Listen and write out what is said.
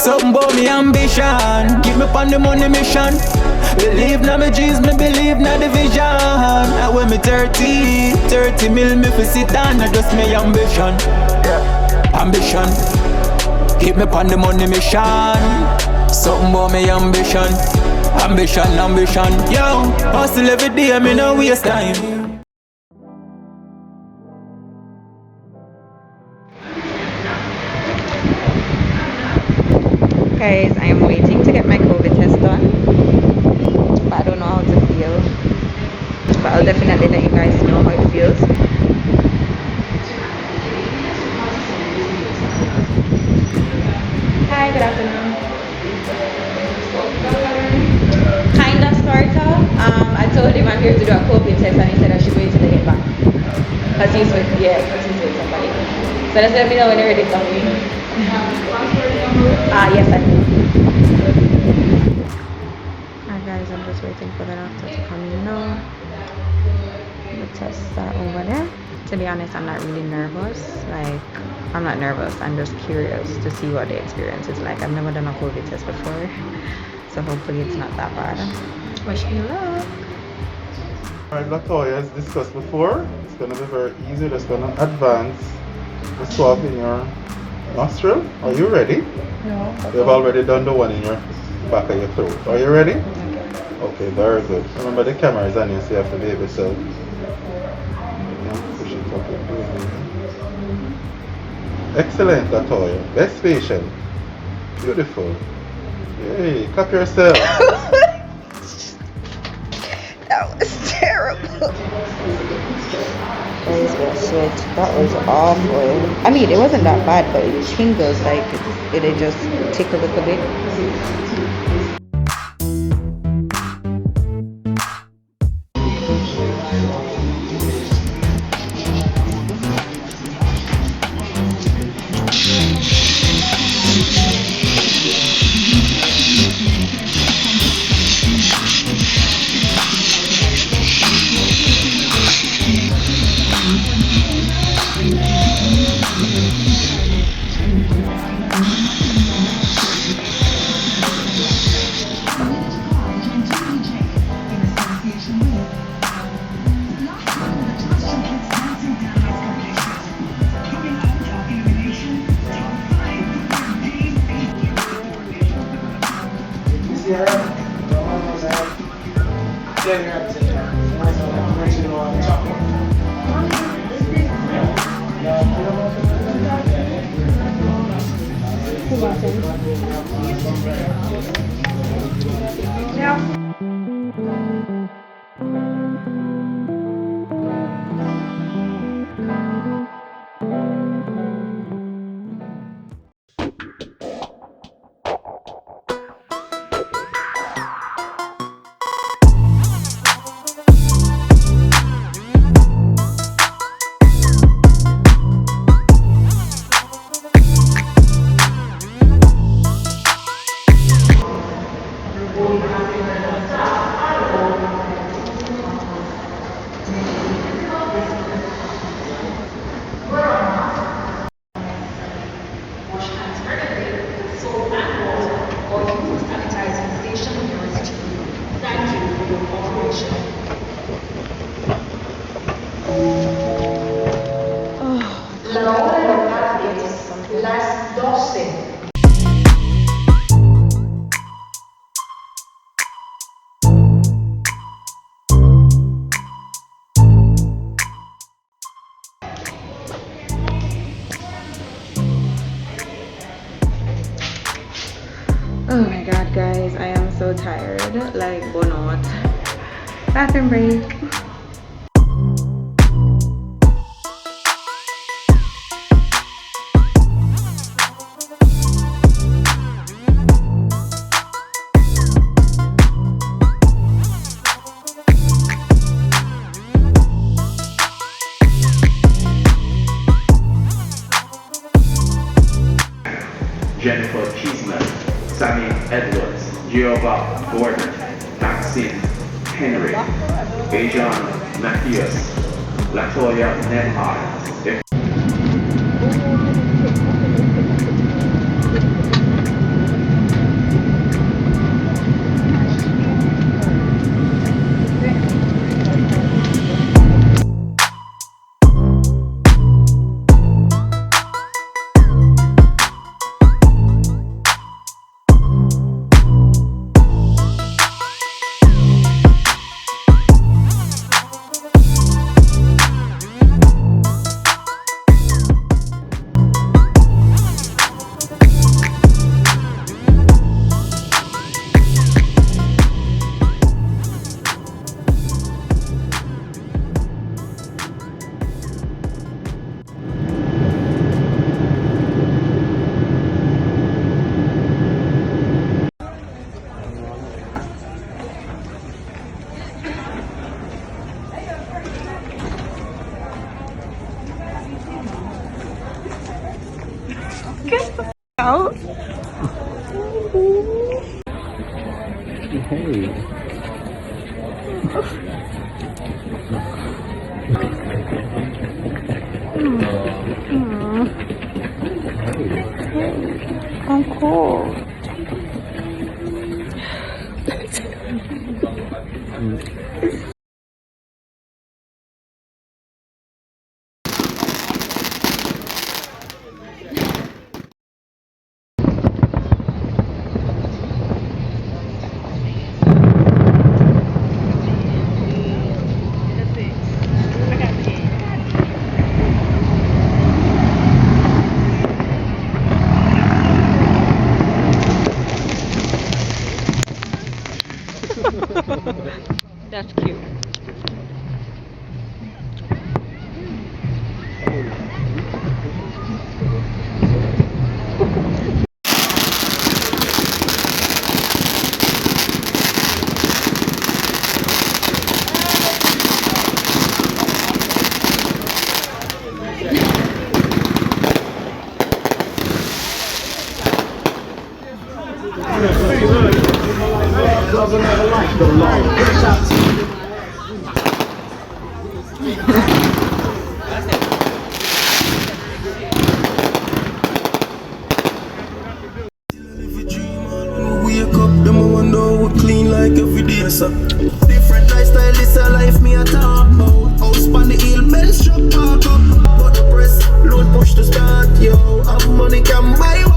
Something about me ambition, keep me on the money mission. Believe na me dreams, me believe na the vision. And when me 30 mil me fi sit down, na just me ambition. Ambition, keep me on the money mission. Something about me ambition. Ambition, yo. Hustle every day, me no waste time. Guys, I am waiting to get my COVID test done, but I don't know how to feel. But I'll definitely let you guys know how it feels. Hi, good afternoon. Kinda, sorta. I told him I'm here to do a COVID test, and he said I should wait till they get back. Cause he's with somebody. So just let me know when they're ready for me. Yes, I do. Alright guys, I'm just waiting for the doctor to come in now. The tests are over there. To be honest, I'm not really nervous. Like, I'm not nervous. I'm just curious to see what the experience is like. I've never done a COVID test before. So hopefully it's not that bad. Wish me luck. Alright, Latoya, as discussed before, it's going to be very easy. Just going to advance the swab in your nostril. Are you ready? No. You've already done the one in your back of your throat. Are you ready? Okay, very good. Remember the camera is on you, so you have to be able to push it up and do it. Excellent, Latoya. Best patient. Beautiful. Hey, clap yourself. That was terrible. That was awful. I mean, it wasn't that bad, but it tingles, like it just tickle a little bit. Oh my god, guys, I am so tired. Like, burnout. Bathroom break. Jennifer Cheeseman, Sammy Edwards, Jehovah Gordon, Maxine Henry, Ajan Matthias, Latoya Nembhard. I'm cold. That's cute. Wake up, them a wonder we clean like every day, so different lifestyle, this a life me a talk about. House on the hill, Benz truck park up, but the press, load push to start, yo. Have money can buy